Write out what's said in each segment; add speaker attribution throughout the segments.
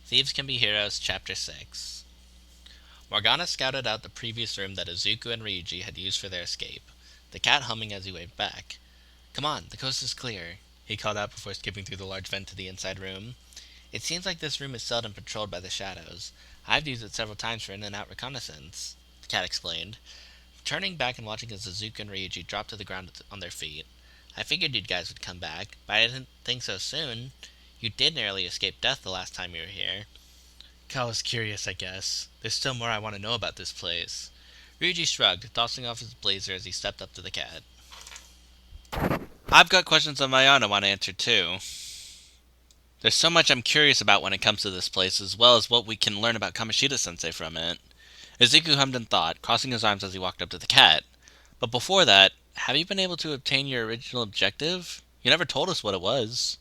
Speaker 1: Thieves Can Be Heroes, Chapter 6. Morgana scouted out the previous room that Izuku and Ryuji had used for their escape, the cat humming as he waved back. "Come on, the coast is clear," he called out before skipping through the large vent to the inside room. "It seems like this room is seldom patrolled by the shadows. I've used it several times for in-and-out reconnaissance," the cat explained, turning back and watching as Izuku and Ryuji dropped to the ground on their feet. "I figured you guys would come back, but I didn't think so soon. You did narrowly escape death the last time you were here." "I was curious, I guess. There's still more I want to know about this place." Ryuji shrugged, tossing off his blazer as he stepped up to the cat. "I've got questions of my own I want to answer too. There's so much I'm curious about when it comes to this place, as well as what we can learn about Kamoshida-sensei from it." Izuku hummed in thought, crossing his arms as he walked up to the cat. "But before that, have you been able to obtain your original objective? You never told us what it was."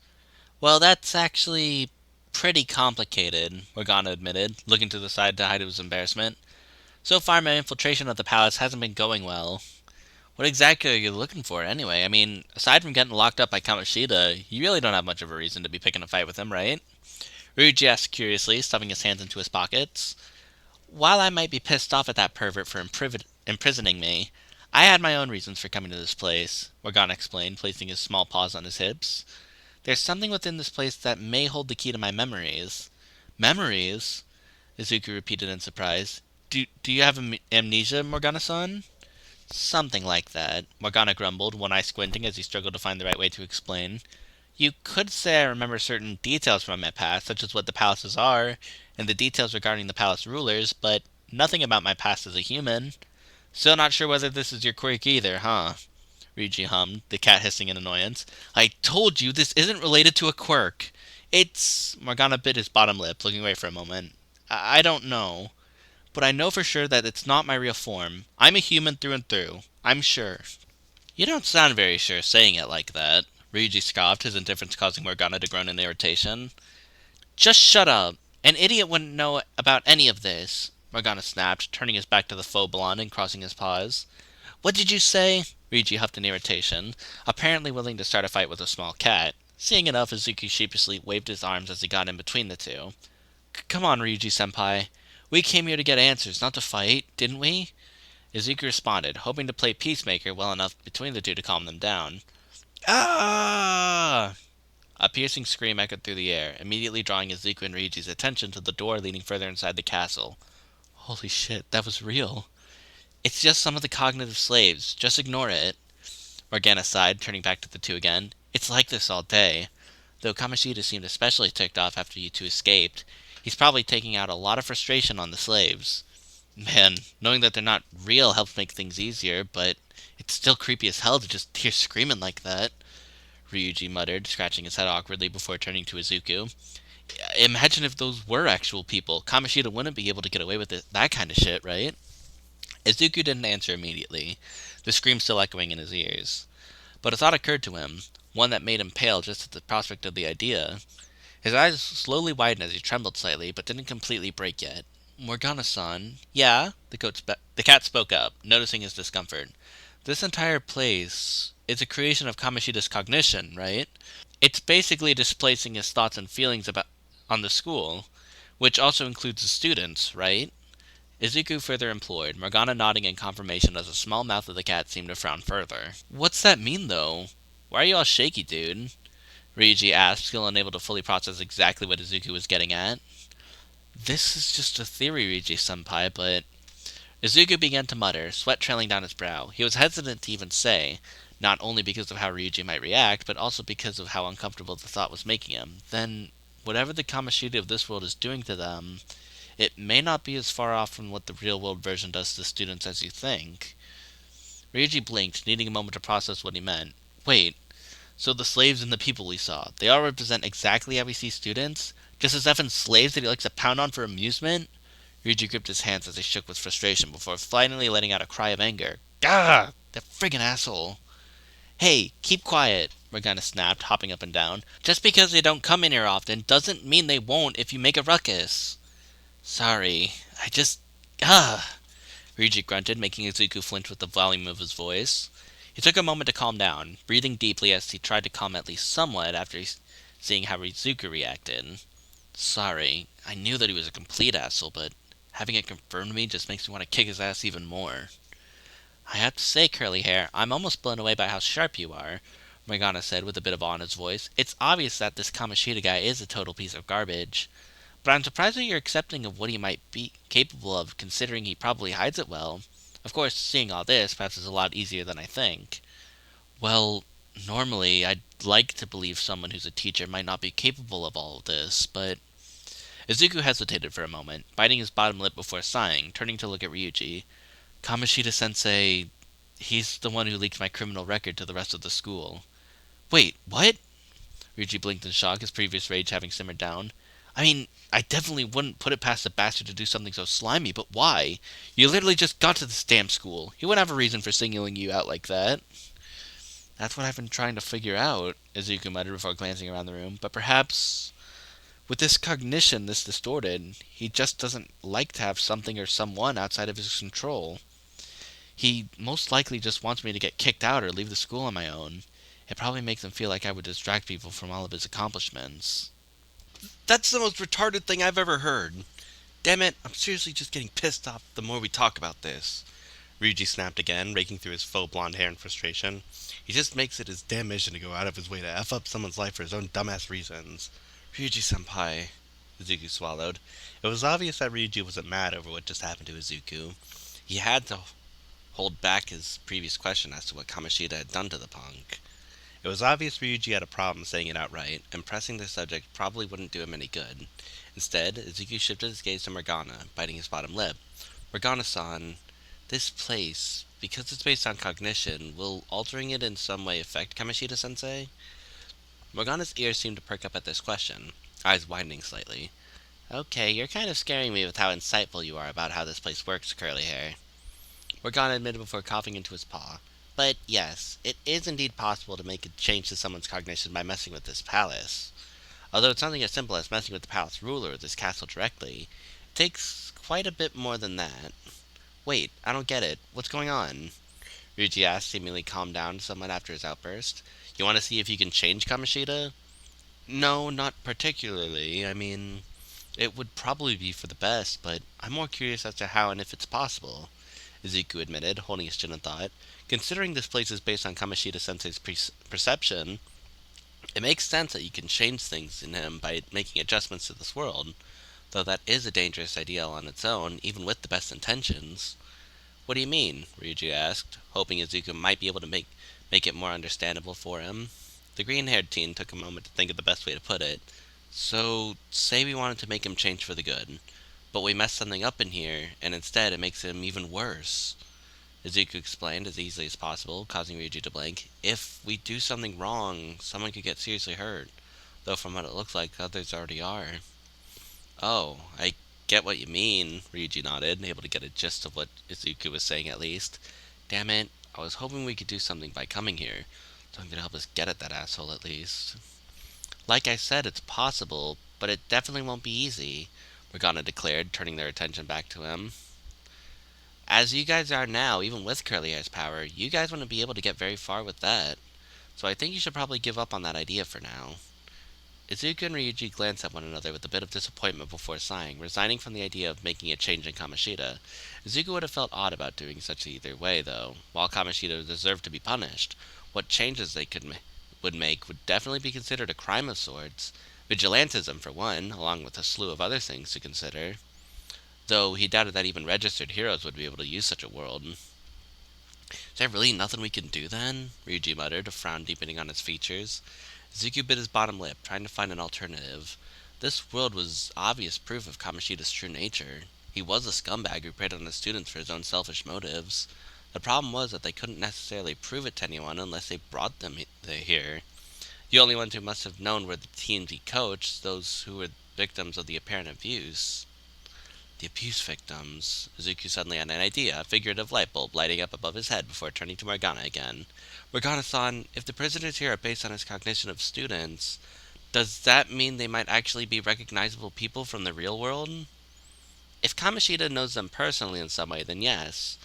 Speaker 1: "Well, that's actually pretty complicated," Morgana admitted, looking to the side to hide his embarrassment. "So far, my infiltration of the palace hasn't been going well." "What exactly are you looking for, anyway? I mean, aside from getting locked up by Kamoshida, you really don't have much of a reason to be picking a fight with him, right?" Ryuji asked curiously, stuffing his hands into his pockets. "While I might be pissed off at that pervert for imprisoning me, I had my own reasons for coming to this place," Morgana explained, placing his small paws on his hips. "There's something within this place that may hold the key to my memories." "Memories?" Izuku repeated in surprise. Do you have amnesia, Morgana-san?" "Something like that," Morgana grumbled, one eye squinting as he struggled to find the right way to explain. "You could say I remember certain details from my past, such as what the palaces are, and the details regarding the palace rulers, but nothing about my past as a human." "Still not sure whether this is your quirk either, huh?" Ryuji hummed, the cat hissing in annoyance. "I told you this isn't related to a quirk. It's..." Morgana bit his bottom lip, looking away for a moment. I don't know. But I know for sure that it's not my real form. I'm a human through and through. I'm sure." "You don't sound very sure saying it like that," Ryuji scoffed, his indifference causing Morgana to groan in irritation. "Just shut up. An idiot wouldn't know about any of this," Morgana snapped, turning his back to the faux blonde and crossing his paws. "What did you say?" Ryuji huffed in irritation, apparently willing to start a fight with a small cat. Seeing enough, Izuku sheepishly waved his arms as he got in between the two. "Come on, Ryuji-senpai. We came here to get answers, not to fight, didn't we?" Izuku responded, hoping to play peacemaker well enough between the two to calm them down. "Ah!" A piercing scream echoed through the air, immediately drawing Izuku and Ryuji's attention to the door leading further inside the castle. Holy shit, that was real. "It's just some of the cognitive slaves. Just ignore it." Morgana sighed, turning back to the two again. "It's like this all day. Though Kamoshida seemed especially ticked off after you two escaped. He's probably taking out a lot of frustration on the slaves." "Man, knowing that they're not real helps make things easier, but it's still creepy as hell to just hear screaming like that," Ryuji muttered, scratching his head awkwardly before turning to Izuku. "Imagine if those were actual people. Kamoshida wouldn't be able to get away with that kind of shit, right?" Izuku didn't answer immediately, the scream still echoing in his ears. But a thought occurred to him, one that made him pale just at the prospect of the idea. His eyes slowly widened as he trembled slightly, but didn't completely break yet. "Morgana-san." "Yeah?" The cat spoke up, noticing his discomfort. "This entire place is a creation of Kamoshida's cognition, right? It's basically displacing his thoughts and feelings about on the school, which also includes the students, right?" Izuku further implored, Morgana nodding in confirmation as the small mouth of the cat seemed to frown further. "What's that mean, though? Why are you all shaky, dude?" Ryuji asked, still unable to fully process exactly what Izuku was getting at. "This is just a theory, Ryuji-senpai, but..." Izuku began to mutter, sweat trailing down his brow. He was hesitant to even say, not only because of how Ryuji might react, but also because of how uncomfortable the thought was making him. Then, whatever the Kamoshida of this world is doing to them, it may not be as far off from what the real-world version does to students as you think. Ryuji blinked, needing a moment to process what he meant. "Wait, so the slaves and the people we saw, they all represent exactly how we see students? Just as effing slaves that he likes to pound on for amusement?" Ryuji gripped his hands as he shook with frustration before finally letting out a cry of anger. "Gah! That friggin' asshole!" "Hey, keep quiet," Morgana snapped, hopping up and down. "Just because they don't come in here often doesn't mean they won't if you make a ruckus." "Sorry, I just... ah!" Ryuji grunted, making Izuku flinch with the volume of his voice. He took a moment to calm down, breathing deeply as he tried to calm at least somewhat after seeing how Izuku reacted. "Sorry, I knew that he was a complete asshole, but having it confirmed to me just makes me want to kick his ass even more. I have to say, Curly Hair, I'm almost blown away by how sharp you are, Morgana said with a bit of awe in his voice. It's obvious that this Kamoshida guy is a total piece of garbage. But I'm surprised that you're accepting of what he might be capable of, considering he probably hides it well. Of course, seeing all this perhaps is a lot easier than I think. Well, normally I'd like to believe someone who's a teacher might not be capable of all of this, but Izuku hesitated for a moment, biting his bottom lip before sighing, turning to look at Ryuji. Kamoshida sensei, he's the one who leaked my criminal record to the rest of the school. Wait, what? Ryuji blinked in shock, his previous rage having simmered down. I mean, I definitely wouldn't put it past the bastard to do something so slimy, but why? You literally just got to this damn school. He wouldn't have a reason for singling you out like that. That's what I've been trying to figure out, Izuku muttered before glancing around the room. But perhaps, with this cognition this distorted, he just doesn't like to have something or someone outside of his control. He most likely just wants me to get kicked out or leave the school on my own. It probably makes him feel like I would distract people from all of his accomplishments. That's the most retarded thing I've ever heard. Damn it, I'm seriously just getting pissed off the more we talk about this. Ryuji snapped again, raking through his faux blonde hair in frustration. He just makes it his damn mission to go out of his way to F up someone's life for his own dumbass reasons. Ryuji-senpai, Izuku swallowed. It was obvious that Ryuji wasn't mad over what just happened to Izuku. He had to hold back his previous question as to what Kamoshida had done to the punk. It was obvious Ryuji had a problem saying it outright, and pressing the subject probably wouldn't do him any good. Instead, Izuku shifted his gaze to Morgana, biting his bottom lip. Morgana-san, this place, because it's based on cognition, will altering it in some way affect Kamoshida-sensei? Morgana's ears seemed to perk up at this question, eyes widening slightly. Okay, you're kind of scaring me with how insightful you are about how this place works, Curly Hair. Morgana admitted before coughing into his paw. But yes, it is indeed possible to make a change to someone's cognition by messing with this palace. Although it's something as simple as messing with the palace ruler of this castle directly, it takes quite a bit more than that. Wait, I don't get it. What's going on? Ryuji asked, seemingly calmed down somewhat after his outburst. You want to see if you can change Kamoshida? No, not particularly. I mean, it would probably be for the best, but I'm more curious as to how and if it's possible, Izuku admitted, holding his chin in thought. Considering this place is based on Kamoshida Sensei's perception, it makes sense that you can change things in him by making adjustments to this world, though that is a dangerous ideal on its own, even with the best intentions. What do you mean? Ryuji asked, hoping Izuku might be able to make it more understandable for him. The green-haired teen took a moment to think of the best way to put it. So, say we wanted to make him change for the good, but we mess something up in here, and instead it makes him even worse. Izuku explained as easily as possible, causing Ryuji to blink. If we do something wrong, someone could get seriously hurt, though from what it looks like, others already are. Oh, I get what you mean, Ryuji nodded, able to get a gist of what Izuku was saying at least. Damn it, I was hoping we could do something by coming here. Something to help us get at that asshole at least. Like I said, it's possible, but it definitely won't be easy, Morgana declared, turning their attention back to him. As you guys are now, even with Curly Hair's power, you guys wouldn't be able to get very far with that. So I think you should probably give up on that idea for now. Izuku and Ryuji glanced at one another with a bit of disappointment before sighing, resigning from the idea of making a change in Kamoshida. Izuku would have felt odd about doing such either way, though. While Kamoshida deserved to be punished, what changes they would make would definitely be considered a crime of sorts. Vigilantism, for one, along with a slew of other things to consider. Though he doubted that even registered heroes would be able to use such a world. Is there really nothing we can do then? Ryuji muttered, a frown deepening on his features. Izuku bit his bottom lip, trying to find an alternative. This world was obvious proof of Kamoshida's true nature. He was a scumbag who preyed on his students for his own selfish motives. The problem was that they couldn't necessarily prove it to anyone unless they brought them here. The only ones who must have known were the teams he coached, those who were victims of the apparent abuse. The abuse victims. Izuku suddenly had an idea, a figurative light bulb lighting up above his head before turning to Morgana again. Morgana-san, if the prisoners here are based on his cognition of students, does that mean they might actually be recognizable people from the real world? If Kamoshida knows them personally in some way, then yes.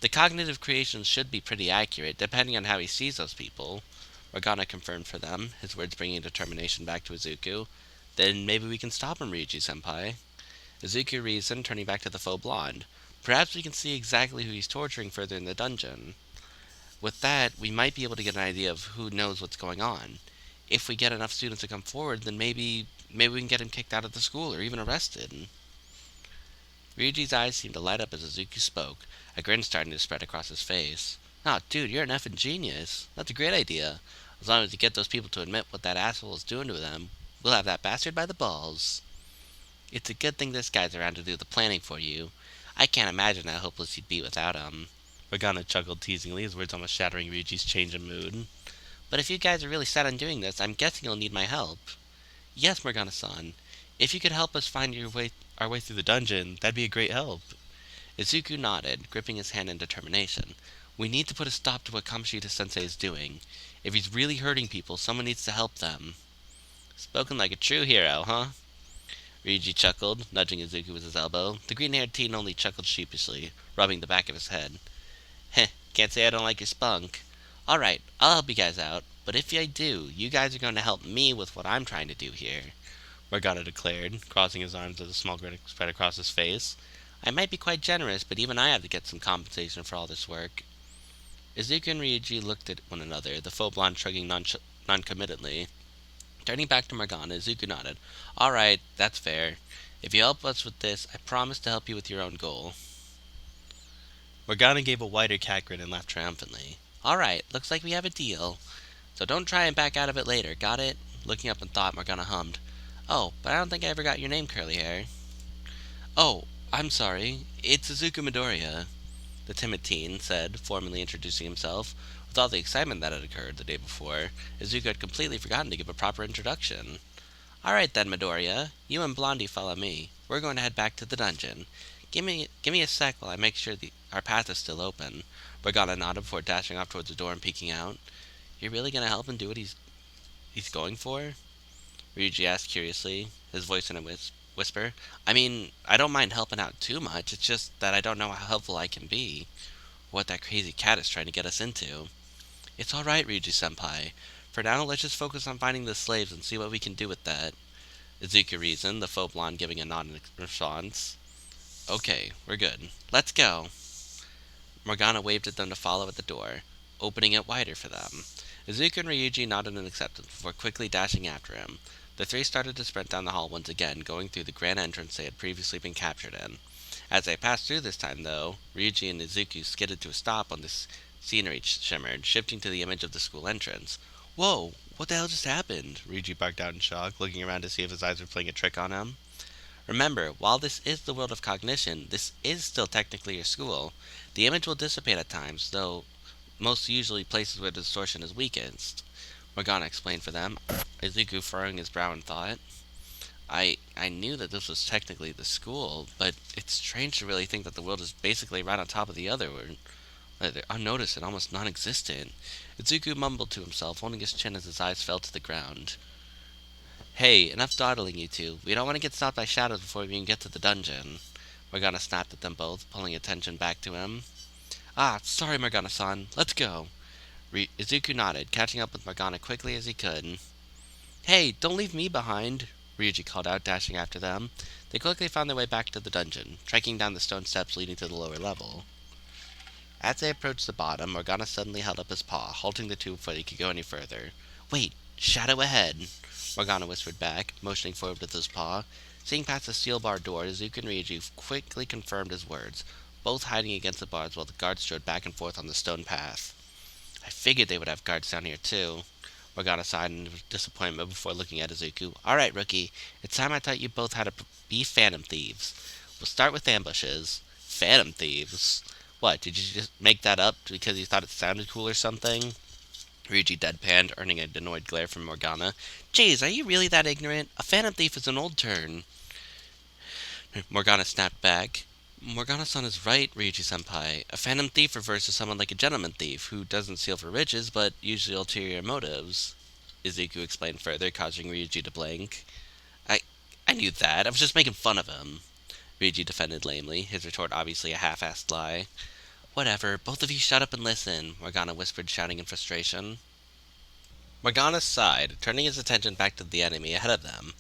Speaker 1: The cognitive creations should be pretty accurate, depending on how he sees those people. Morgana confirmed for them, his words bringing determination back to Izuku. Then maybe we can stop him, Ryuji-senpai. Izuku reasoned, turning back to the faux blonde. Perhaps we can see exactly who he's torturing further in the dungeon. With that, we might be able to get an idea of who knows what's going on. If we get enough students to come forward, then maybe we can get him kicked out of the school or even arrested. Ryuji's eyes seemed to light up as Izuku spoke, a grin starting to spread across his face. "Oh, dude, you're an effing genius. That's a great idea. As long as you get those people to admit what that asshole is doing to them, we'll have that bastard by the balls. It's a good thing this guy's around to do the planning for you. I can't imagine how hopeless you'd be without him." Morgana chuckled teasingly, his words almost shattering Ryuji's change of mood. "But if you guys are really set on doing this, I'm guessing you'll need my help." "Yes, Morgana-san. If you could help us find our way through the dungeon, that'd be a great help." Izuku nodded, gripping his hand in determination. "We need to put a stop to what Kamoshida-sensei is doing. If he's really hurting people, someone needs to help them." "Spoken like a true hero, huh?" Ryuji chuckled, nudging Izuku with his elbow. The green-haired teen only chuckled sheepishly, rubbing the back of his head. "Heh, can't say I don't like your spunk. Alright, I'll help you guys out, but if I do, you guys are going to help me with what I'm trying to do here," Morgana declared, crossing his arms as a small grin spread across his face. "I might be quite generous, but even I have to get some compensation for all this work." Izuku and Ryuji looked at one another, the faux blonde shrugging non-committedly. Turning back to Morgana, Izuku nodded. "Alright, that's fair. If you help us with this, I promise to help you with your own goal." Morgana gave a wider cat grin and laughed triumphantly. "Alright, looks like we have a deal. So don't try and back out of it later, got it?" Looking up in thought, Morgana hummed. "Oh, but I don't think I ever got your name, Curly Hair." "Oh, I'm sorry. It's Izuku Midoriya," the timid teen said, formally introducing himself. With all the excitement that had occurred the day before, Izuku had completely forgotten to give a proper introduction. "Alright then, Midoriya. You and Blondie follow me. We're going to head back to the dungeon. Give me a sec while I make sure our path is still open." Morgana nodded before dashing off towards the door and peeking out. "You're really going to help him do what he's going for?" Ryuji asked curiously, his voice in a whisper. "I mean, I don't mind helping out too much. It's just that I don't know how helpful I can be, or what that crazy cat is trying to get us into." "It's alright, Ryuji-senpai. For now, let's just focus on finding the slaves and see what we can do with that," Izuku reasoned, the faux blonde giving a nod in response. "Okay, we're good. Let's go." Morgana waved at them to follow at the door, opening it wider for them. Izuku and Ryuji nodded in acceptance before quickly dashing after him. The three started to sprint down the hall once again, going through the grand entrance they had previously been captured in. As they passed through this time, though, Ryuji and Izuku skidded to a stop on this scenery shimmered, shifting to the image of the school entrance. "Whoa! What the hell just happened?" Ryuji barked out in shock, looking around to see if his eyes were playing a trick on him. "Remember, while this is the world of cognition, this is still technically your school. The image will dissipate at times, though most usually places where the distortion is weakest," Morgana explained for them, Izuku furrowing his brow in thought. I knew that this was technically the school, but it's strange to really think that the world is basically right on top of the other world. Unnoticed and almost non-existent. Izuku mumbled to himself, holding his chin as his eyes fell to the ground. "Hey, enough dawdling, you two. We don't want to get stopped by shadows before we even get to the dungeon." Morgana snapped at them both, pulling attention back to him. "Ah, sorry, Morgana-san. Let's go." Izuku nodded, catching up with Morgana quickly as he could. "Hey, don't leave me behind," Ryuji called out, dashing after them. They quickly found their way back to the dungeon, trekking down the stone steps leading to the lower level. As they approached the bottom, Morgana suddenly held up his paw, halting the two before they could go any further. "Wait, shadow ahead," Morgana whispered back, motioning forward with his paw. Seeing past the steel-barred door, Izuku and Ryuji quickly confirmed his words, both hiding against the bars while the guards strode back and forth on the stone path. "I figured they would have guards down here, too," Morgana sighed in disappointment before looking at Izuku. "Alright, rookie, it's time I taught you both how to be phantom thieves. We'll start with ambushes." "Phantom thieves? What, did you just make that up because you thought it sounded cool or something?" Ryuji deadpanned, earning an annoyed glare from Morgana. "Jeez, are you really that ignorant? A phantom thief is an old term." Morgana snapped back. "Morgana-san is right, Ryuji-senpai. A phantom thief refers to someone like a gentleman thief, who doesn't steal for riches, but usually ulterior motives," Izuku explained further, causing Ryuji to blink. I I knew that. I was just making fun of him," Ryuji defended lamely, his retort obviously a half-assed lie. "Whatever, both of you shut up and listen," Morgana whispered, shouting in frustration. Morgana sighed, turning his attention back to the enemy ahead of them.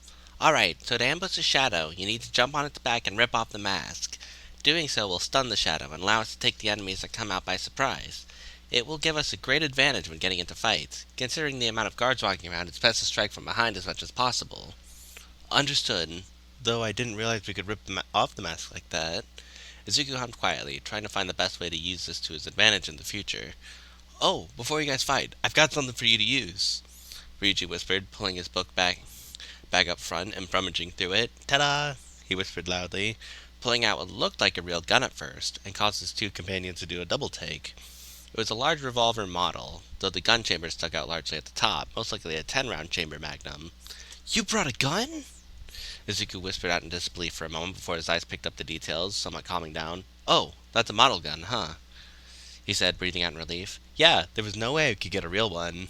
Speaker 1: Alright, so to ambush the shadow, you need to jump on its back and rip off the mask. Doing so will stun the shadow and allow us to take the enemies that come out by surprise. It will give us a great advantage when getting into fights. Considering the amount of guards walking around, it's best to strike from behind as much as possible. Understood. Though I didn't realize we could rip off the mask like that. Izuku hummed quietly, trying to find the best way to use this to his advantage in the future. Oh, before you guys fight, I've got something for you to use, Ryuji whispered, pulling his book bag up front and rummaging through it. Ta-da! He whispered loudly, pulling out what looked like a real gun at first, and caused his two companions to do a double take. It was a large revolver model, though the gun chamber stuck out largely at the top, most likely a 10-round chamber magnum. You brought a gun? Izuku whispered out in disbelief for a moment before his eyes picked up the details, somewhat calming down. Oh, that's a model gun, huh? He said, breathing out in relief. Yeah, there was no way I could get a real one.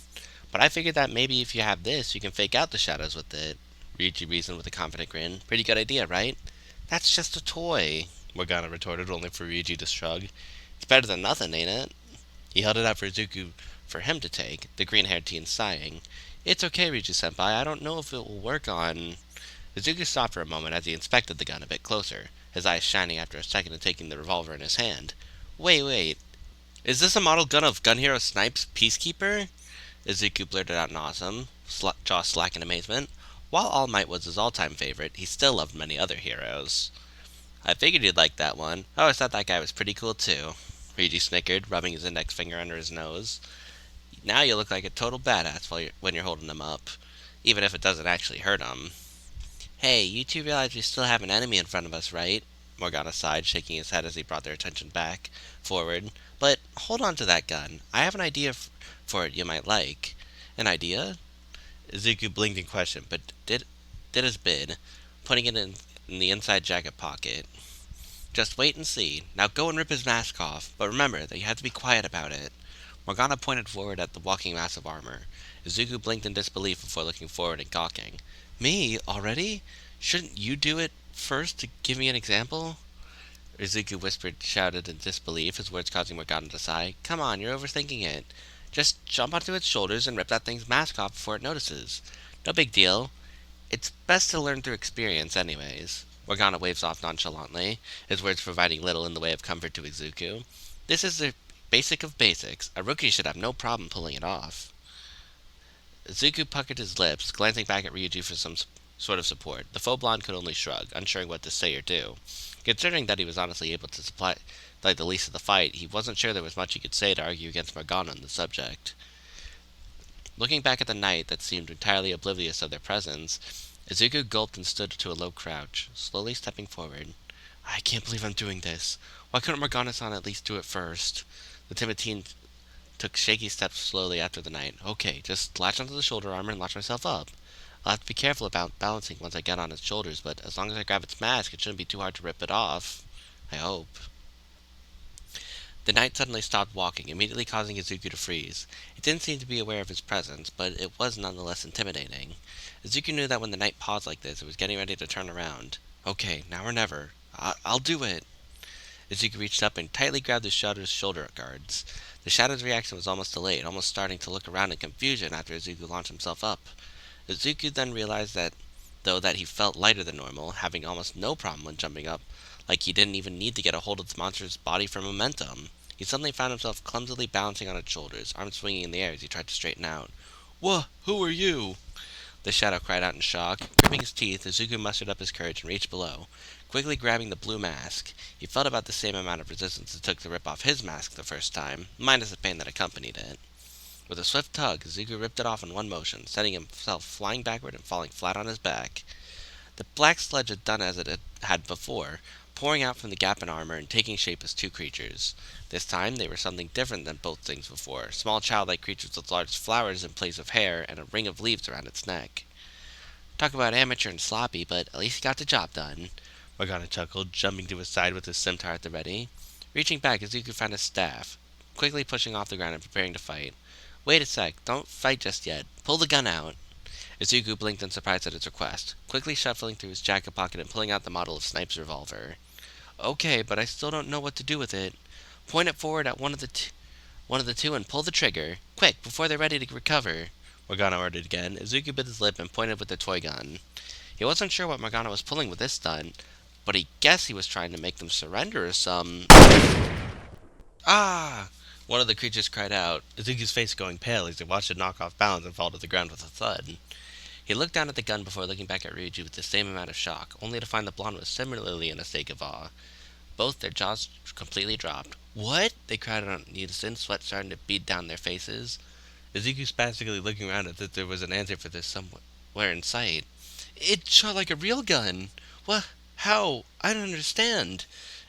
Speaker 1: But I figured that maybe if you have this, you can fake out the shadows with it. Ryuji reasoned with a confident grin. Pretty good idea, right? That's just a toy, Morgana retorted, only for Ryuji to shrug. It's better than nothing, ain't it? He held it out for Izuku for him to take, the green-haired teen sighing. It's okay, Ryuji-senpai. I don't know if it will work on... Izuku stopped for a moment as he inspected the gun a bit closer, his eyes shining after a second of taking the revolver in his hand. Wait. Is this a model gun of Gun Hero Snipe's Peacekeeper? Izuku blurted out in awesome, jaw slack in amazement. While All Might was his all-time favorite, he still loved many other heroes. I figured you'd like that one. I always thought that guy was pretty cool too. Ryuji snickered, rubbing his index finger under his nose. Now you look like a total badass when you're holding him up, even if it doesn't actually hurt him. Hey, you two realize we still have an enemy in front of us, right? Morgana sighed, shaking his head as he brought their attention forward. But hold on to that gun. I have an idea for it you might like. An idea? Izuku blinked in question, but did his bid, putting it in the inside jacket pocket. Just wait and see. Now go and rip his mask off, but remember that you have to be quiet about it. Morgana pointed forward at the walking mass of armor. Izuku blinked in disbelief before looking forward and gawking. Me? Already? Shouldn't you do it first to give me an example? Izuku shouted in disbelief, his words causing Morgana to sigh. Come on, you're overthinking it. Just jump onto its shoulders and rip that thing's mask off before it notices. No big deal. It's best to learn through experience anyways. Morgana waves off nonchalantly, his words providing little in the way of comfort to Izuku. This is the basic of basics. A rookie should have no problem pulling it off. Izuku puckered his lips, glancing back at Ryuji for some sort of support. The faux blonde could only shrug, unsure what to say or do. Considering that he was honestly able to supply the least of the fight, he wasn't sure there was much he could say to argue against Morgana on the subject. Looking back at the knight that seemed entirely oblivious of their presence, Izuku gulped and stood to a low crouch, slowly stepping forward. I can't believe I'm doing this. Why couldn't Morgana-san at least do it first? The timid teen took shaky steps slowly after the knight. Okay, just latch onto the shoulder armor and launch myself up. I'll have to be careful about balancing once I get on its shoulders, but as long as I grab its mask, it shouldn't be too hard to rip it off. I hope. The knight suddenly stopped walking, immediately causing Izuku to freeze. It didn't seem to be aware of his presence, but it was nonetheless intimidating. Izuku knew that when the knight paused like this, it was getting ready to turn around. Okay, now or never. I'll do it. Izuku reached up and tightly grabbed the shadow's shoulder guards. The shadow's reaction was almost delayed, almost starting to look around in confusion after Izuku launched himself up. Izuku then realized that he felt lighter than normal, having almost no problem when jumping up, like he didn't even need to get a hold of the monster's body for momentum. He suddenly found himself clumsily balancing on its shoulders, arms swinging in the air as he tried to straighten out. Wha? Who are you? The shadow cried out in shock. Gripping his teeth, Izuku mustered up his courage and reached below, quickly grabbing the blue mask. He felt about the same amount of resistance it took to rip off his mask the first time, minus the pain that accompanied it. With a swift tug, Izuku ripped it off in one motion, sending himself flying backward and falling flat on his back. The black sludge had done as it had before, pouring out from the gap in armor and taking shape as two creatures. This time, they were something different than both things before, small childlike creatures with large flowers in place of hair and a ring of leaves around its neck. Talk about amateur and sloppy, but at least he got the job done, Morgana chuckled, jumping to his side with his scimitar at the ready. Reaching back, Izuku found his staff, quickly pushing off the ground and preparing to fight. Wait a sec, don't fight just yet. Pull the gun out. Izuku blinked in surprise at his request, quickly shuffling through his jacket pocket and pulling out the model of Snipe's revolver. Okay, but I still don't know what to do with it. Point it forward at one of the two and pull the trigger. Quick, before they're ready to recover. Morgana ordered again. Izuku bit his lip and pointed with the toy gun. He wasn't sure what Morgana was pulling with this stunt, but he guessed he was trying to make them surrender or some. Ah! One of the creatures cried out, Izuku's face going pale as he watched it knock off balance and fall to the ground with a thud. He looked down at the gun before looking back at Ryuji with the same amount of shock, only to find the blonde was similarly in a state of awe. Both their jaws completely dropped. What? They cried out in unison, sweat starting to bead down their faces. Izuku spastically looking around as if there was an answer for this somewhere in sight. It shot like a real gun! What? How? I don't understand!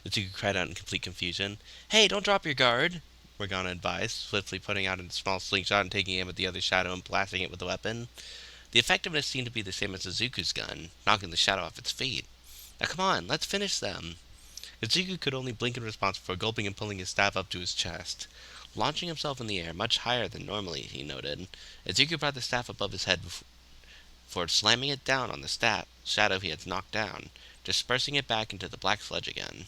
Speaker 1: Izuku cried out in complete confusion. Hey, don't drop your guard! Morgana advised, swiftly putting out a small slingshot and taking aim at the other shadow and blasting it with the weapon. The effectiveness seemed to be the same as Izuku's gun, knocking the shadow off its feet. Now come on, let's finish them! Izuku could only blink in response before gulping and pulling his staff up to his chest. Launching himself in the air much higher than normally, he noted, Izuku brought the staff above his head before slamming it down on the shadow he had knocked down, dispersing it back into the black sludge again.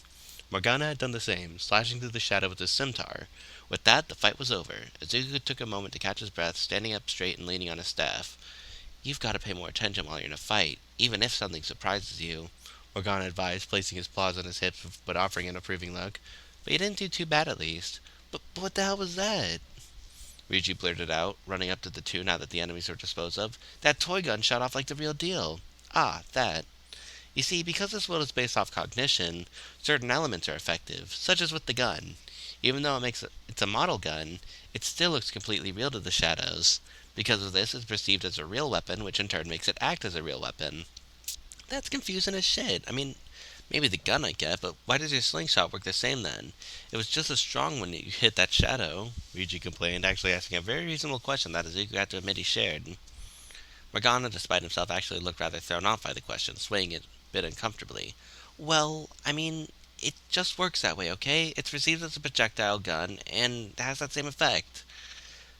Speaker 1: Morgana had done the same, slashing through the shadow with his scimitar. With that, the fight was over. Izuku took a moment to catch his breath, standing up straight and leaning on his staff. You've got to pay more attention while you're in a fight, even if something surprises you, Morgana advised, placing his paws on his hips but offering an approving look. But you didn't do too bad at least. But what the hell was that? Ryuji blurted out, running up to the two now that the enemies were disposed of. That toy gun shot off like the real deal. Ah, that. You see, because this world is based off cognition, certain elements are effective, such as with the gun. Even though it's a model gun, it still looks completely real to the shadows. Because of this, it's perceived as a real weapon, which in turn makes it act as a real weapon. That's confusing as shit. I mean, maybe the gun I get, but why does your slingshot work the same then? It was just as strong when you hit that shadow, Ryuji complained, actually asking a very reasonable question that Izuku had to admit he shared. Morgana, despite himself, actually looked rather thrown off by the question, swaying it a bit uncomfortably. Well, I mean, it just works that way, okay? It's perceived as a projectile gun, and has that same effect.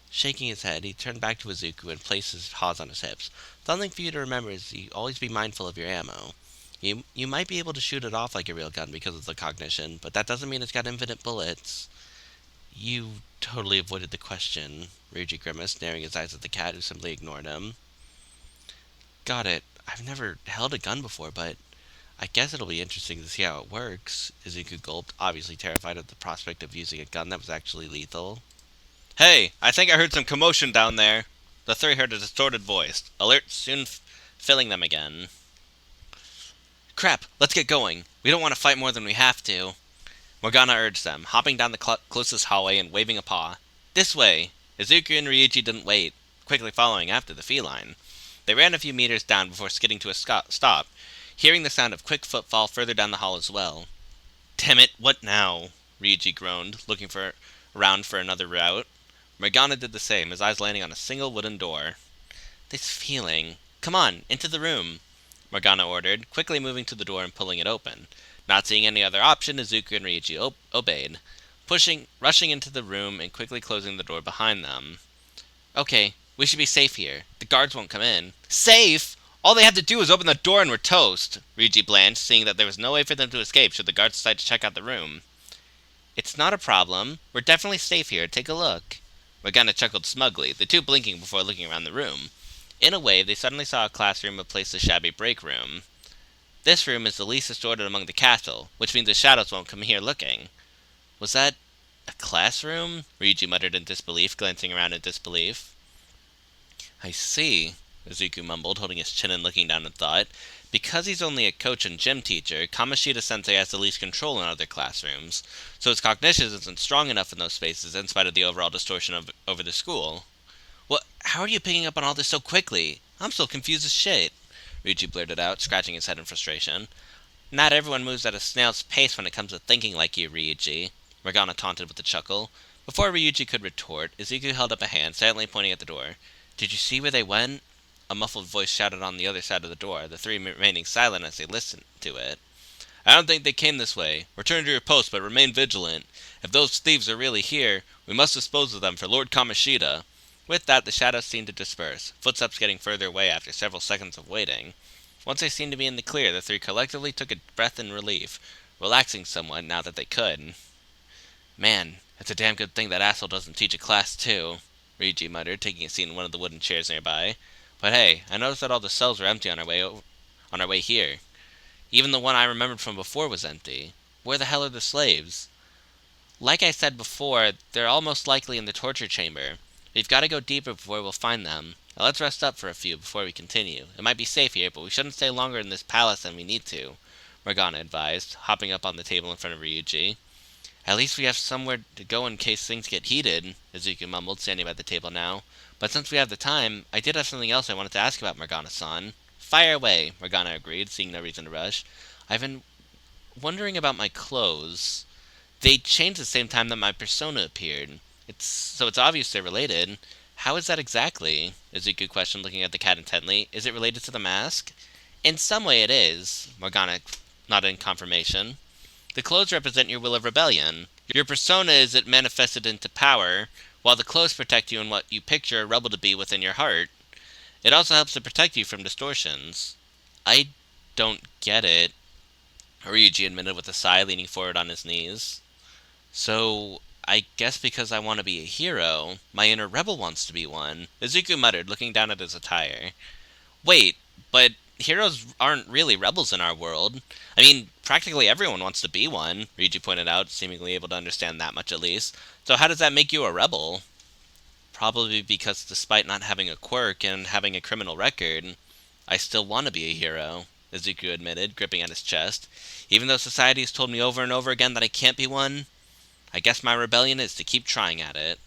Speaker 1: Shaking his head, he turned back to Izuku and placed his paws on his hips. Something for you to remember is to always be mindful of your ammo. You might be able to shoot it off like a real gun because of the cognition, but that doesn't mean it's got infinite bullets. You totally avoided the question, Ryuji grimaced, narrowing his eyes at the cat who simply ignored him. Got it. I've never held a gun before, but I guess it'll be interesting to see how it works, Izuku gulped, obviously terrified at the prospect of using a gun that was actually lethal. Hey, I think I heard some commotion down there. The three heard a distorted voice, alert soon filling them again. Crap, let's get going. We don't want to fight more than we have to. Morgana urged them, hopping down the closest hallway and waving a paw. This way! Izuku and Ryuji didn't wait, quickly following after the feline. They ran a few meters down before skidding to a stop, hearing the sound of quick footfall further down the hall as well. Damn it, what now? Ryuji groaned, looking around for another route. Morgana did the same, his eyes landing on a single wooden door. This feeling. Come on, into the room, Morgana ordered, quickly moving to the door and pulling it open. Not seeing any other option, Izuku and Ryuji obeyed, rushing into the room and quickly closing the door behind them. Okay, we should be safe here. The guards won't come in. Safe? All they have to do is open the door and we're toast, Ryuji blanched, seeing that there was no way for them to escape should the guards decide to check out the room. It's not a problem. We're definitely safe here. Take a look. Morgana chuckled smugly, the two blinking before looking around the room. In a wave, they suddenly saw a classroom replace the shabby break room. This room is the least distorted among the castle, which means the shadows won't come here looking. Was that a classroom? Ryuji muttered in disbelief, glancing around in disbelief. I see, Izuku mumbled, holding his chin and looking down in thought. Because he's only a coach and gym teacher, Kamoshida-sensei has the least control in other classrooms, so his cognition isn't strong enough in those spaces in spite of the overall distortion over the school. What? How are you picking up on all this so quickly? I'm still confused as shit, Ryuji blurted out, scratching his head in frustration. Not everyone moves at a snail's pace when it comes to thinking like you, Ryuji, Morgana taunted with a chuckle. Before Ryuji could retort, Izuku held up a hand, silently pointing at the door. Did you see where they went? A muffled voice shouted on the other side of the door, the three remaining silent as they listened to it. I don't think they came this way. Return to your post, but remain vigilant. If those thieves are really here, we must dispose of them for Lord Kamoshida. With that, the shadows seemed to disperse, footsteps getting further away after several seconds of waiting. Once they seemed to be in the clear, the three collectively took a breath in relief, relaxing somewhat now that they could. Man, it's a damn good thing that asshole doesn't teach a class too, Ryuji muttered, taking a seat in one of the wooden chairs nearby. But hey, I noticed that all the cells were empty on our way on our way here. Even the one I remembered from before was empty. Where the hell are the slaves? Like I said before, they're all most likely in the torture chamber. We've got to go deeper before we'll find them. Now let's rest up for a few before we continue. It might be safe here, but we shouldn't stay longer in this palace than we need to, Morgana advised, hopping up on the table in front of Ryuji. At least we have somewhere to go in case things get heated, Izuku mumbled, standing by the table now. But since we have the time, I did have something else I wanted to ask about Morgana-san. Fire away, Morgana agreed, seeing no reason to rush. I've been wondering about my clothes. They changed the same time that my persona appeared. It's obvious they're related. How is that exactly? Izuku questioned, looking at the cat intently. Is it related to the mask? In some way it is, Morgana nodded in confirmation. The clothes represent your will of rebellion. Your persona is it manifested into power, while the clothes protect you in what you picture a rebel to be within your heart. It also helps to protect you from distortions. I don't get it, Ryuji admitted with a sigh, leaning forward on his knees. So, I guess because I want to be a hero, my inner rebel wants to be one, Izuku muttered, looking down at his attire. Wait, but heroes aren't really rebels in our world. I mean, practically everyone wants to be one, Ryuji pointed out, seemingly able to understand that much at least. So how does that make you a rebel? Probably because despite not having a quirk and having a criminal record, I still want to be a hero, Izuku admitted, gripping at his chest. Even though society has told me over and over again that I can't be one, I guess my rebellion is to keep trying at it.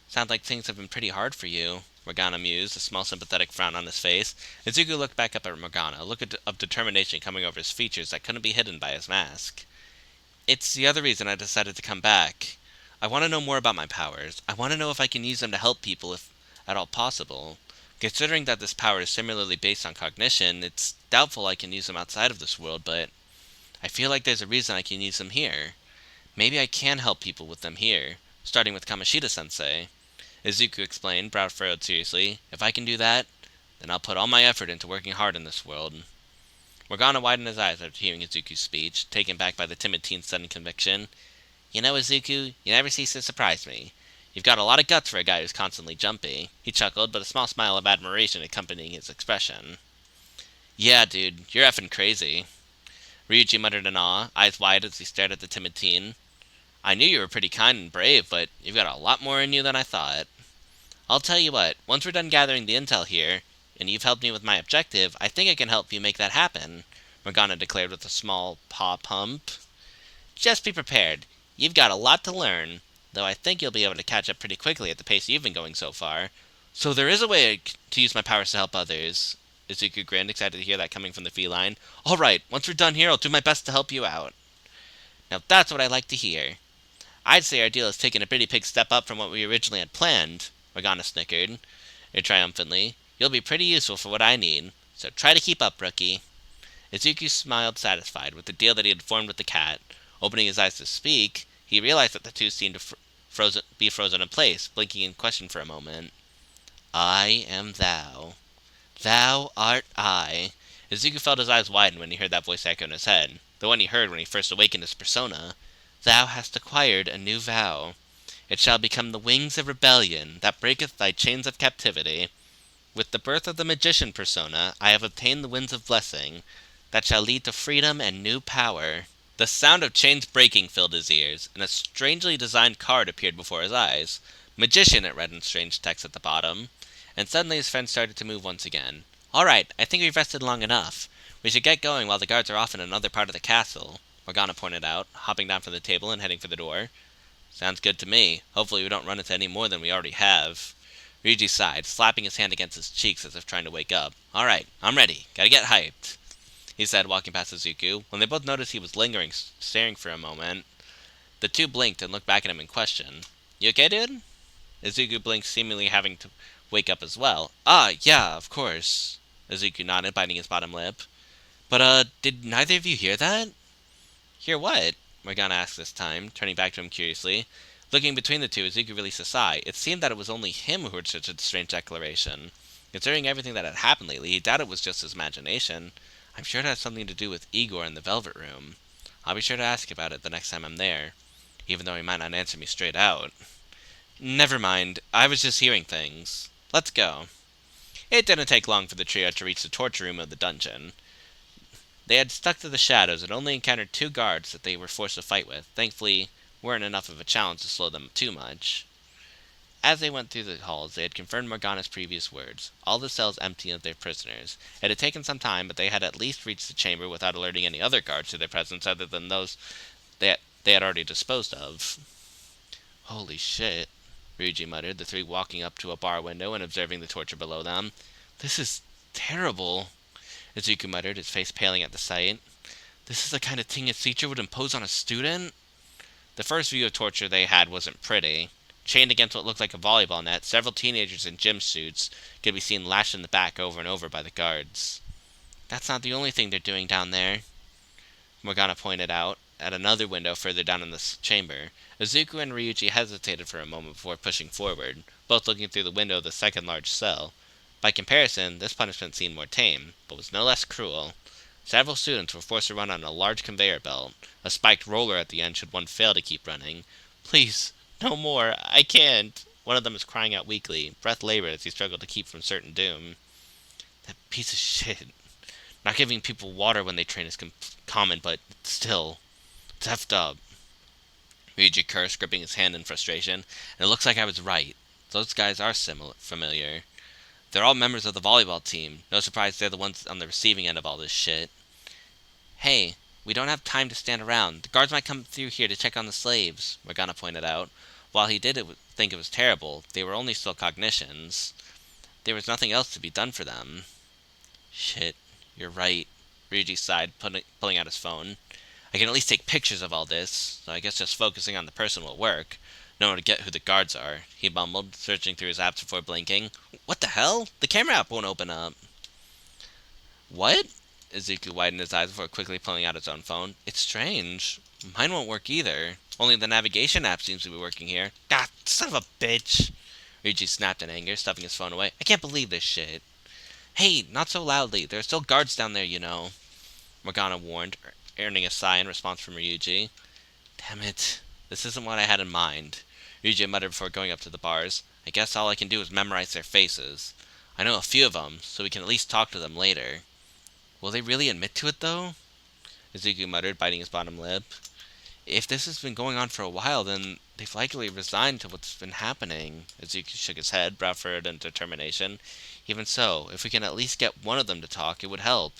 Speaker 1: Sounds like things have been pretty hard for you, Morgana mused, a small sympathetic frown on his face. Izuku looked back up at Morgana, a look of determination coming over his features that couldn't be hidden by his mask. It's the other reason I decided to come back. I want to know more about my powers. I want to know if I can use them to help people if at all possible. Considering that this power is similarly based on cognition, it's doubtful I can use them outside of this world, but I feel like there's a reason I can use them here. Maybe I can help people with them here, starting with Kamoshida-sensei. Izuku explained, brow furrowed seriously. If I can do that, then I'll put all my effort into working hard in this world. Morgana widened his eyes after hearing Izuku's speech, taken back by the timid teen's sudden conviction. You know, Izuku, you never cease to surprise me. You've got a lot of guts for a guy who's constantly jumpy. He chuckled, but a small smile of admiration accompanying his expression. Yeah, dude, you're effing crazy. Ryuji muttered in awe, eyes wide as he stared at the timid teen. I knew you were pretty kind and brave, but you've got a lot more in you than I thought. I'll tell you what, once we're done gathering the intel here, and you've helped me with my objective, I think I can help you make that happen, Morgana declared with a small paw pump. Just be prepared. You've got a lot to learn, though I think you'll be able to catch up pretty quickly at the pace you've been going so far. So there is a way to use my powers to help others. Izuku grinned, excited to hear that coming from the feline. All right, once we're done here, I'll do my best to help you out. Now that's what I like to hear. I'd say our deal has taken a pretty big step up from what we originally had planned, Morgana snickered triumphantly. You'll be pretty useful for what I need, so try to keep up, rookie. Izuku smiled satisfied with the deal that he had formed with the cat. Opening his eyes to speak, he realized that the two seemed to be frozen in place, blinking in question for a moment. I am thou. Thou art I. Izuku felt his eyes widen when he heard that voice echo in his head, the one he heard when he first awakened his persona. Thou hast acquired a new vow. It shall become the wings of rebellion that breaketh thy chains of captivity. With the birth of the magician persona, I have obtained the winds of blessing that shall lead to freedom and new power. The sound of chains breaking filled his ears, and a strangely designed card appeared before his eyes. Magician, it read in strange text at the bottom. And suddenly his friend started to move once again. All right, I think we've rested long enough. We should get going while the guards are off in another part of the castle, Morgana pointed out, hopping down from the table and heading for the door. Sounds good to me. Hopefully we don't run into any more than we already have. Ryuji sighed, slapping his hand against his cheeks as if trying to wake up. All right, I'm ready. Gotta get hyped, he said, walking past Izuku. When they both noticed he was lingering, staring for a moment, the two blinked and looked back at him in question. You okay, dude? Izuku blinked, seemingly having to wake up as well. Ah, yeah, of course. Izuku nodded, biting his bottom lip. But, did neither of you hear that? Hear what? Morgana asked this time, turning back to him curiously. Looking between the two, Izuku released a sigh. It seemed that it was only him who heard such a strange declaration. Considering everything that had happened lately, he doubted it was just his imagination. I'm sure it has something to do with Igor in the Velvet Room. I'll be sure to ask about it the next time I'm there, even though he might not answer me straight out. Never mind, I was just hearing things. Let's go. It didn't take long for the trio to reach the torture room of the dungeon. They had stuck to the shadows and only encountered 2 guards that they were forced to fight with. Thankfully, weren't enough of a challenge to slow them too much. As they went through the halls, they had confirmed Morgana's previous words. All the cells empty of their prisoners. It had taken some time, but they had at least reached the chamber without alerting any other guards to their presence other than those they had already disposed of. Holy shit, Ryuji muttered, the 3 walking up to a bar window and observing the torture below them. This is terrible, Izuku muttered, his face paling at the sight. This is the kind of thing a teacher would impose on a student? The first view of torture they had wasn't pretty. Chained against what looked like a volleyball net, several teenagers in gym suits could be seen lashed in the back over and over by the guards. That's not the only thing they're doing down there, Morgana pointed out at another window further down in the chamber. Izuku and Ryuji hesitated for a moment before pushing forward, both looking through the window of the second large cell. By comparison, this punishment seemed more tame, but was no less cruel. Several students were forced to run on a large conveyor belt, a spiked roller at the end should one fail to keep running. Please, no more, I can't. One of them was crying out weakly, breath labored as he struggled to keep from certain doom. That piece of shit. Not giving people water when they train is common, but still, it's effed up. Ryuji cursed, gripping his hand in frustration. And it looks like I was right. Those guys are familiar. They're all members of the volleyball team. No surprise they're the ones on the receiving end of all this shit. Hey, we don't have time to stand around. The guards might come through here to check on the slaves, Morgana pointed out. While he did think it was terrible, they were only still cognitions. There was nothing else to be done for them. Shit, you're right, Ryuji sighed, pulling out his phone. I can at least take pictures of all this, so I guess just focusing on the person will work. No one to get who the guards are, he mumbled, searching through his apps before blinking. What the hell? The camera app won't open up. What? Izuku widened his eyes before quickly pulling out his own phone. It's strange. Mine won't work either. Only the navigation app seems to be working here. God, son of a bitch! Ryuji snapped in anger, stuffing his phone away. I can't believe this shit. Hey, not so loudly. There are still guards down there, you know, Morgana warned, earning a sigh in response from Ryuji. Damn it. This isn't what I had in mind, Ryuji muttered before going up to the bars. I guess all I can do is memorize their faces. I know a few of them, so we can at least talk to them later. Will they really admit to it, though? Izuku muttered, biting his bottom lip. If this has been going on for a while, then they've likely resigned to what's been happening. Izuku shook his head, brow furrowed in determination. Even so, if we can at least get one of them to talk, it would help.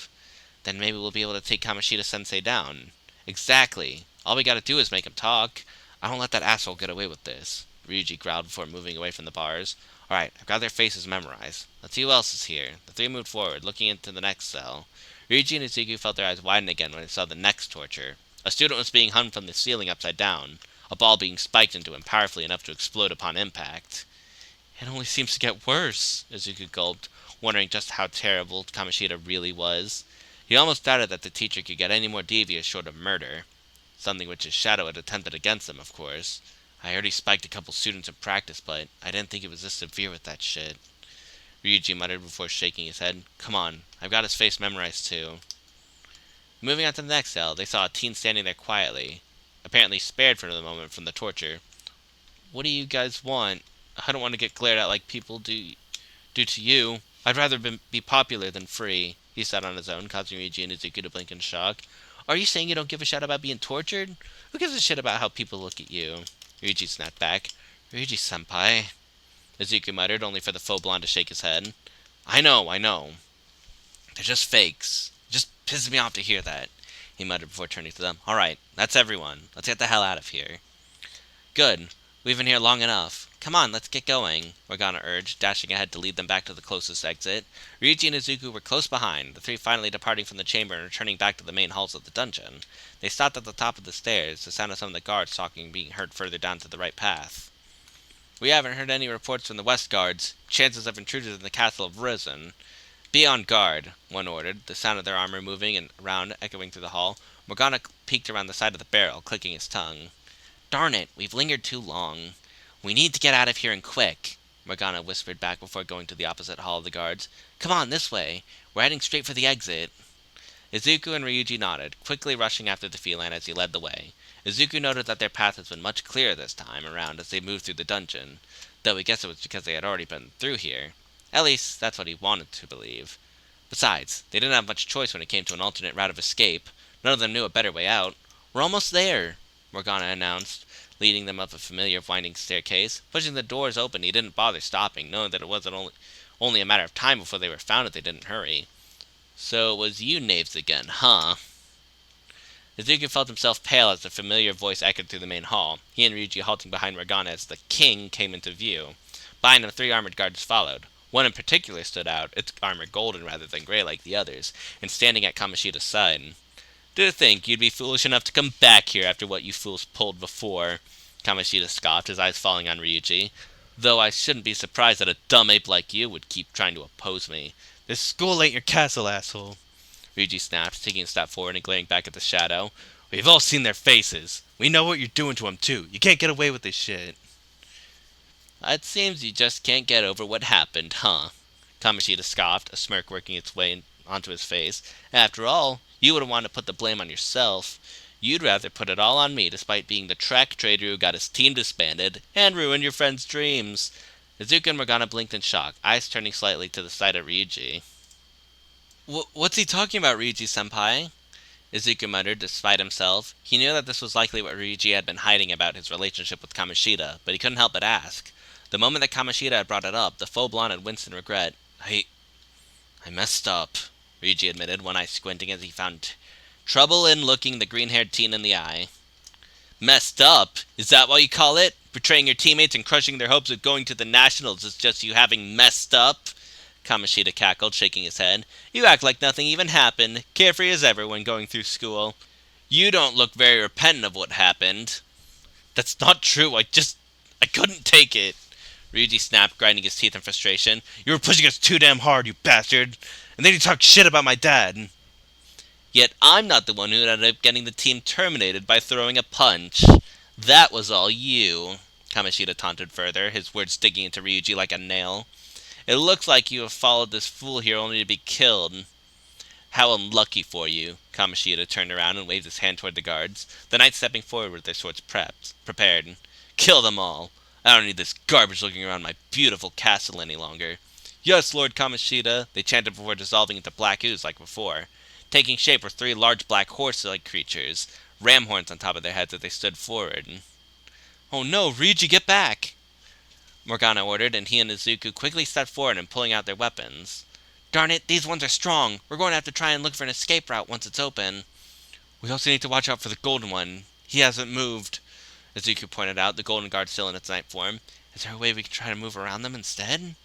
Speaker 1: Then maybe we'll be able to take Kamoshida-sensei down. Exactly. All we gotta do is make him talk. I don't let that asshole get away with this, Ryuji growled before moving away from the bars. Alright, I've got their faces memorized. Let's see who else is here. The 3 moved forward, looking into the next cell. Ryuji and Izuku felt their eyes widen again when they saw the next torture. A student was being hung from the ceiling upside down, a ball being spiked into him powerfully enough to explode upon impact. It only seems to get worse, Izuku gulped, wondering just how terrible Kamoshida really was. He almost doubted that the teacher could get any more devious short of murder. Something which his shadow had attempted against him, of course. I already spiked a couple students in practice, but I didn't think it was this severe with that shit. Ryuji muttered before shaking his head. Come on, I've got his face memorized too. Moving on to the next cell, they saw a teen standing there quietly, apparently spared for the moment from the torture. What do you guys want? I don't want to get glared at like people do to you. I'd rather be popular than free, he said on his own, causing Ryuji and Izuku to blink in shock. Are you saying you don't give a shit about being tortured? Who gives a shit about how people look at you? Ryuji snapped back. Ryuji-senpai, Izuku muttered, only for the faux blonde to shake his head. I know. They're just fakes. It just pisses me off to hear that, he muttered before turning to them. Alright, that's everyone. Let's get the hell out of here. Good. We've been here long enough. Come on, let's get going, Morgana urged, dashing ahead to lead them back to the closest exit. Ryuji and Izuku were close behind, the 3 finally departing from the chamber and returning back to the main halls of the dungeon. They stopped at the top of the stairs, the sound of some of the guards talking being heard further down to the right path. We haven't heard any reports from the west guards. Chances of intruders in the castle have risen. Be on guard, one ordered, the sound of their armor moving and around echoing through the hall. Morgana peeked around the side of the barrel, clicking his tongue. Darn it, we've lingered too long. We need to get out of here and quick, Morgana whispered back before going to the opposite hall of the guards. Come on, this way. We're heading straight for the exit. Izuku and Ryuji nodded, quickly rushing after the feline as he led the way. Izuku noted that their path had been much clearer this time around as they moved through the dungeon, though he guessed it was because they had already been through here. At least, that's what he wanted to believe. Besides, they didn't have much choice when it came to an alternate route of escape. None of them knew a better way out. "We're almost there," Morgana announced, leading them up a familiar winding staircase. Pushing the doors open, he didn't bother stopping, knowing that it wasn't only a matter of time before they were found if they didn't hurry. "So it was you knaves again, huh?" Izuku felt himself pale as the familiar voice echoed through the main hall, he and Ryuji halting behind Morgana as the king came into view. Behind him, 3 armored guards followed. One in particular stood out, its armor golden rather than gray like the others, and standing at Kamoshida's side. "To think you'd be foolish enough to come back here after what you fools pulled before," Kamoshida scoffed, his eyes falling on Ryuji. "Though I shouldn't be surprised that a dumb ape like you would keep trying to oppose me." "This school ain't your castle, asshole," Ryuji snapped, taking a step forward and glaring back at the shadow. "We've all seen their faces. We know what you're doing to them, too. You can't get away with this shit." "It seems you just can't get over what happened, huh?" Kamoshida scoffed, a smirk working its way onto his face. "After all, you wouldn't want to put the blame on yourself. You'd rather put it all on me, despite being the track trader who got his team disbanded and ruined your friend's dreams." Izuku and Morgana blinked in shock, eyes turning slightly to the side of Ryuji. What's he talking about, Ryuji-senpai?" Izuku muttered, despite himself. He knew that this was likely what Ryuji had been hiding about his relationship with Kamoshida, but he couldn't help but ask. The moment that Kamoshida had brought it up, the faux blonde had winced in regret. I messed up," Ryuji admitted, one eye squinting as he found trouble in looking the green-haired teen in the eye. "Messed up? Is that what you call it? Betraying your teammates and crushing their hopes of going to the Nationals is just you having messed up?" Kamoshida cackled, shaking his head. "You act like nothing even happened, carefree as ever when going through school. You don't look very repentant of what happened." "That's not true, I couldn't take it," Ryuji snapped, grinding his teeth in frustration. "You were pushing us too damn hard, you bastard! And then you talked shit about my dad." "Yet I'm not the one who ended up getting the team terminated by throwing a punch. That was all you," Kamoshida taunted further, his words digging into Ryuji like a nail. "It looks like you have followed this fool here only to be killed." "How unlucky for you." Kamoshida turned around and waved his hand toward the guards, the knights stepping forward with their swords prepared. "Kill them all. I don't need this garbage looking around my beautiful castle any longer." "Yes, Lord Kamoshida," they chanted before dissolving into black ooze like before. Taking shape were 3 large black horse-like creatures, ram horns on top of their heads as they stood forward. "Oh no, Ryuji, get back!" Morgana ordered, and he and Izuku quickly stepped forward and pulling out their weapons. "Darn it, these ones are strong. We're going to have to try and look for an escape route once it's open." "We also need to watch out for the golden one. He hasn't moved," Izuku pointed out, the golden guard still in its night form. "Is there a way we can try to move around them instead?"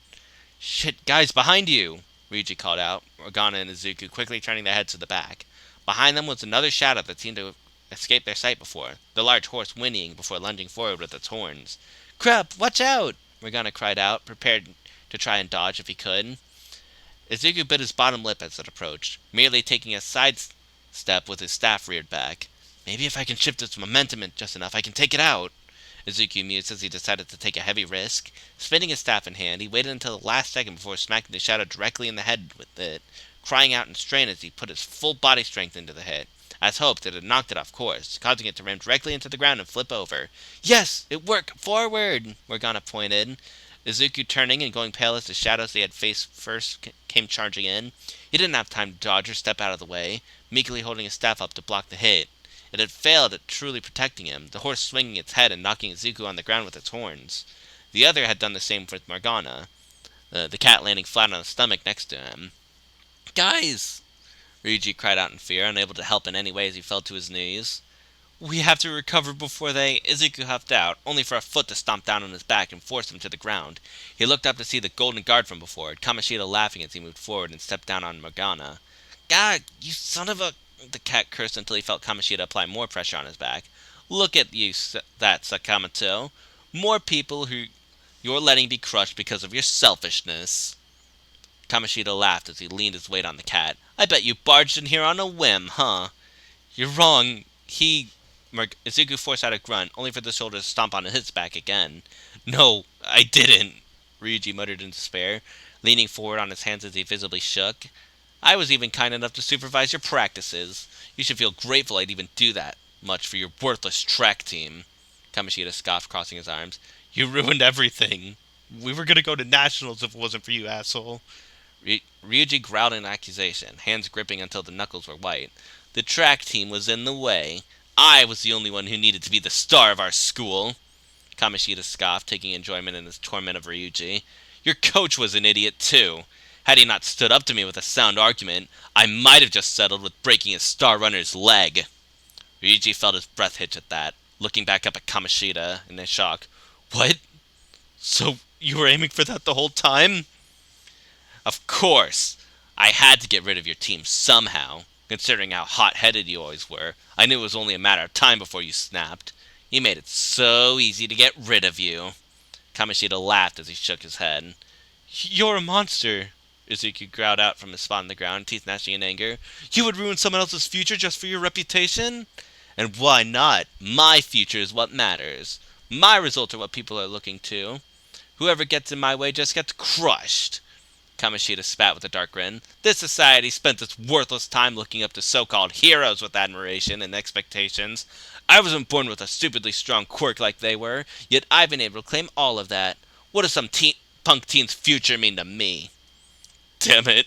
Speaker 1: "Shit, guys, behind you!" Ryuji called out, Morgana and Izuku quickly turning their heads to the back. Behind them was another shadow that seemed to have escaped their sight before, the large horse whinnying before lunging forward with its horns. "Crap, watch out!" Morgana cried out, prepared to try and dodge if he could. Izuku bit his bottom lip as it approached, merely taking a side step with his staff reared back. "Maybe if I can shift its momentum just enough, I can take it out," Izuku mused as he decided to take a heavy risk. Spinning his staff in hand, he waited until the last second before smacking the shadow directly in the head with it, crying out in strain as he put his full body strength into the hit. As hoped, it had knocked it off course, causing it to ram directly into the ground and flip over. "Yes, it worked! Forward!" Morgana pointed, Izuku turning and going pale as the shadows they had faced first came charging in. He didn't have time to dodge or step out of the way, meekly holding his staff up to block the hit. It had failed at truly protecting him, the horse swinging its head and knocking Izuku on the ground with its horns. The other had done the same with Morgana, the cat landing flat on his stomach next to him. "Guys!" Ryuji cried out in fear, unable to help in any way as he fell to his knees. "We have to recover before they—" Izuku huffed out, only for a foot to stomp down on his back and force him to the ground. He looked up to see the golden guard from before, Kamoshida laughing as he moved forward and stepped down on Morgana. "God, you son of a—" The cat cursed until he felt Kamoshida apply more pressure on his back. "Look at you, that Sakamoto. More people who you're letting be crushed because of your selfishness." Kamoshida laughed as he leaned his weight on the cat. "I bet you barged in here on a whim, huh?" "You're wrong. Izuku forced out a grunt, only for the shoulder to stomp on his back again. "No, I didn't," Ryuji muttered in despair, leaning forward on his hands as he visibly shook. "I was even kind enough to supervise your practices. You should feel grateful I'd even do that much for your worthless track team." Kamoshida scoffed, crossing his arms. "You ruined everything,"
Speaker 2: We were gonna go to nationals if it wasn't for you, asshole.
Speaker 1: Ryuji growled in accusation, hands gripping until the knuckles were white. The track team was in the way. I was the only one who needed to be the star of our school. Kamoshida scoffed, taking enjoyment in his torment of Ryuji. Your coach was an idiot, too. Had he not stood up to me with a sound argument, I might have just settled with breaking his star runner's leg. Ryuji felt his breath hitch at that, looking back up at Kamoshida in a shock. What?
Speaker 2: So you were aiming for that the whole time?
Speaker 1: Of course. I had to get rid of your team somehow. Considering how hot-headed you always were, I knew it was only a matter of time before you snapped. You made it so easy to get rid of you. Kamoshida laughed as he shook his head.
Speaker 2: You're a monster,
Speaker 1: Izuku growled out from his spot on the ground, teeth gnashing in anger.
Speaker 2: You would ruin someone else's future just for your reputation?
Speaker 1: And why not? My future is what matters. My results are what people are looking to. Whoever gets in my way just gets crushed. Kamoshida spat with a dark grin. This society spent its worthless time looking up to so-called heroes with admiration and expectations. I wasn't born with a stupidly strong quirk like they were, yet I've been able to claim all of that. What does some punk teen's future mean to me?
Speaker 2: Damn it.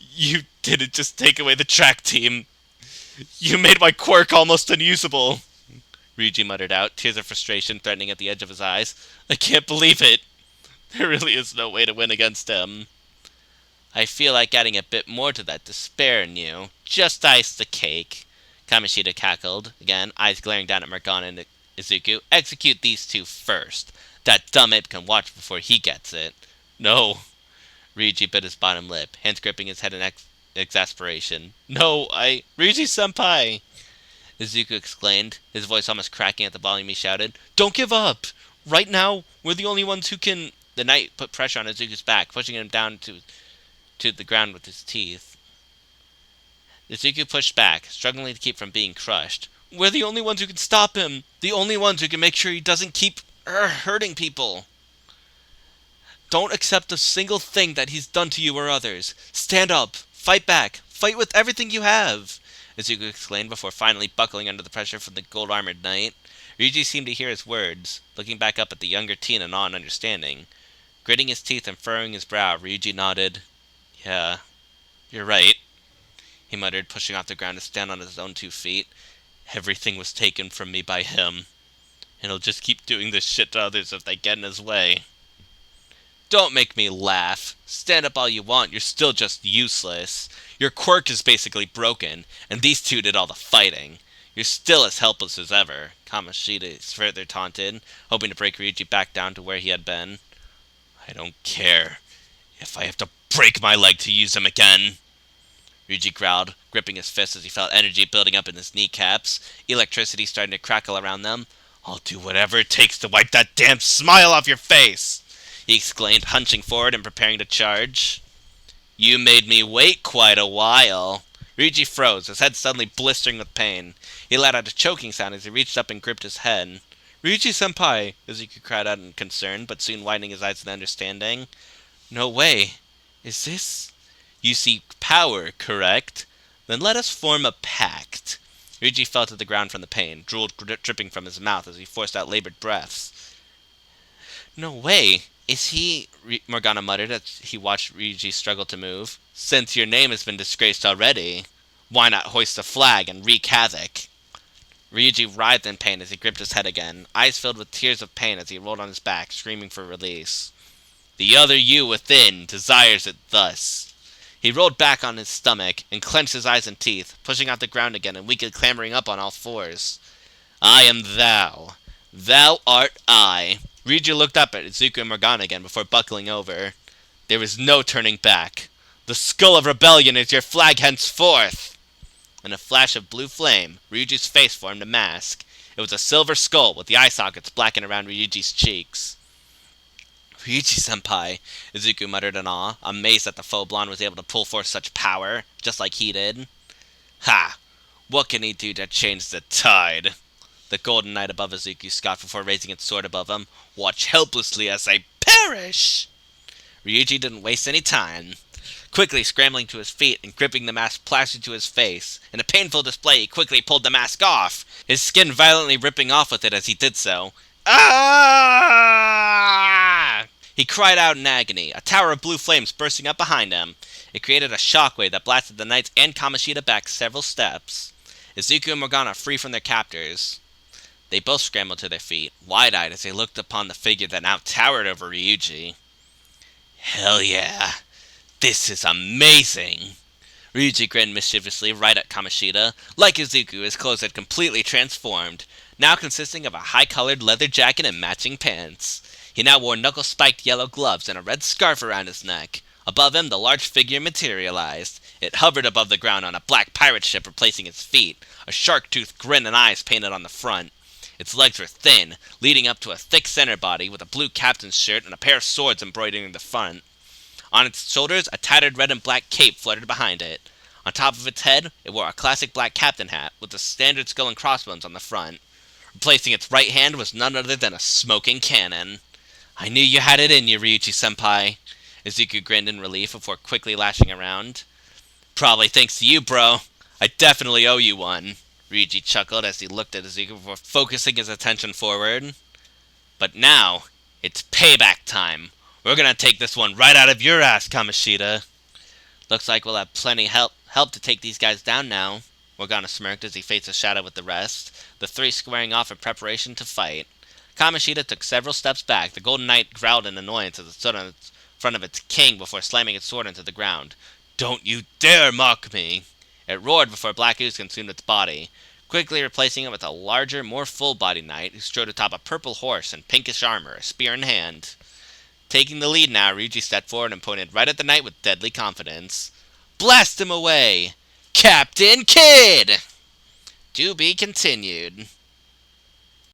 Speaker 2: You didn't just take away the track team. You made my quirk almost unusable.
Speaker 1: Ryuji muttered out, tears of frustration threatening at the edge of his eyes.
Speaker 2: I can't believe it. There really is no way to win against him.
Speaker 1: I feel like adding a bit more to that despair in you. Just ice the cake. Kamoshida cackled, again, eyes glaring down at Morgana and Izuku. Execute these two first. That dumb ape can watch before he gets it.
Speaker 2: No.
Speaker 1: Ryuji bit his bottom lip, hands gripping his head in exasperation.
Speaker 2: No, Ryuji-senpai!
Speaker 1: Izuku exclaimed, his voice almost cracking at the volume he shouted.
Speaker 2: Don't give up! Right now, we're the only ones who can...
Speaker 1: The knight put pressure on Izuku's back, pushing him down to the ground with his teeth. Izuku pushed back, struggling to keep from being crushed.
Speaker 2: We're the only ones who can stop him! The only ones who can make sure he doesn't keep hurting people! Don't accept a single thing that he's done to you or others. Stand up. Fight back. Fight with everything you have.
Speaker 1: Izuku exclaimed before finally buckling under the pressure from the gold-armored knight. Ryuji seemed to hear his words, looking back up at the younger teen in awe and understanding. Gritting his teeth and furrowing his brow, Ryuji nodded. Yeah, you're right, he muttered, pushing off the ground to stand on his own 2 feet.
Speaker 2: Everything was taken from me by him, and he'll just keep doing this shit to others if they get in his way.
Speaker 1: Don't make me laugh. Stand up all you want, you're still just useless. Your quirk is basically broken, and these two did all the fighting. You're still as helpless as ever, Kamoshida further taunted, hoping to break Ryuji back down to where he had been.
Speaker 2: I don't care if I have to break my leg to use him again,
Speaker 1: Ryuji growled, gripping his fist as he felt energy building up in his kneecaps, electricity starting to crackle around them.
Speaker 2: I'll do whatever it takes to wipe that damn smile off your face,
Speaker 1: he exclaimed, hunching forward and preparing to charge. You made me wait quite a while. Ryuji froze, his head suddenly blistering with pain. He let out a choking sound as he reached up and gripped his head.
Speaker 2: Ryuji-senpai,
Speaker 1: Izuku cried out in concern, but soon widening his eyes in understanding. No way. Is this... You seek power, correct? Then let us form a pact. Ryuji fell to the ground from the pain, drool dripping from his mouth as he forced out labored breaths. No way. Is he... Morgana muttered as he watched Ryuji struggle to move. Since your name has been disgraced already, why not hoist a flag and wreak havoc? Ryuji writhed in pain as he gripped his head again, eyes filled with tears of pain as he rolled on his back, screaming for release. The other you within desires it thus. He rolled back on his stomach and clenched his eyes and teeth, pushing out the ground again and weakly clambering up on all fours. I am thou. Thou art I. Ryuji looked up at Izuku and Morgana again before buckling over. There is no turning back. The skull of rebellion is your flag henceforth. In a flash of blue flame, Ryuji's face formed a mask. It was a silver skull with the eye sockets blackened around Ryuji's cheeks. Ryuji-senpai, Izuku muttered in awe, amazed that the faux blonde was able to pull forth such power, just like he did. Ha! What can he do to change the tide? The golden knight above Izuku scoffed before raising its sword above him. Watch helplessly as I perish! Ryuji didn't waste any time. Quickly scrambling to his feet and gripping the mask plastered to his face. In a painful display, he quickly pulled the mask off, his skin violently ripping off with it as he did so. Ah!
Speaker 2: He cried out in agony, a tower of blue flames bursting up behind him. It created a shockwave that blasted the knights and Kamoshida back several steps. Izuku and Morgana free from their captors. They both scrambled to their feet, wide-eyed as they looked upon the figure that now towered over Ryuji. Hell yeah, this is amazing! Ryuji grinned mischievously right at Kamoshida. Like Izuku, his clothes had completely transformed, now consisting of a high-colored leather jacket and matching pants. He now wore knuckle-spiked yellow gloves and a red scarf around his neck. Above him, the large figure materialized. It hovered above the ground on a black pirate ship replacing its feet, a shark-toothed grin and eyes painted on the front. Its legs were thin, leading up to a thick center body with a blue captain's shirt and a pair of swords embroidering the front. On its shoulders, a tattered red and black cape fluttered behind it. On top of its head, it wore a classic black captain hat with the standard skull and crossbones on the front. Replacing its right hand was none other than a smoking cannon. I knew you had it in you, Ryuji-senpai. Izuku grinned in relief before quickly lashing around. Probably thanks to you, bro. I definitely owe you one. Ryuji chuckled as he looked at Izuku before focusing his attention forward. But now, it's payback time. We're gonna take this one right out of your ass, Kamoshida. Looks like we'll have plenty help to take these guys down now. Morgana smirked as he faced a shadow with the rest, the three squaring off in preparation to fight. Kamoshida took several steps back. The Golden Knight growled in annoyance as it stood in front of its king before slamming its sword into the ground. Don't you dare mock me! It roared before black ooze consumed its body, quickly replacing it with a larger, more full-bodied knight who strode atop a purple horse in pinkish armor, a spear in hand. Taking the lead now, Ryuji stepped forward and pointed right at the knight with deadly confidence. Blast him away! Captain Kid! To be continued.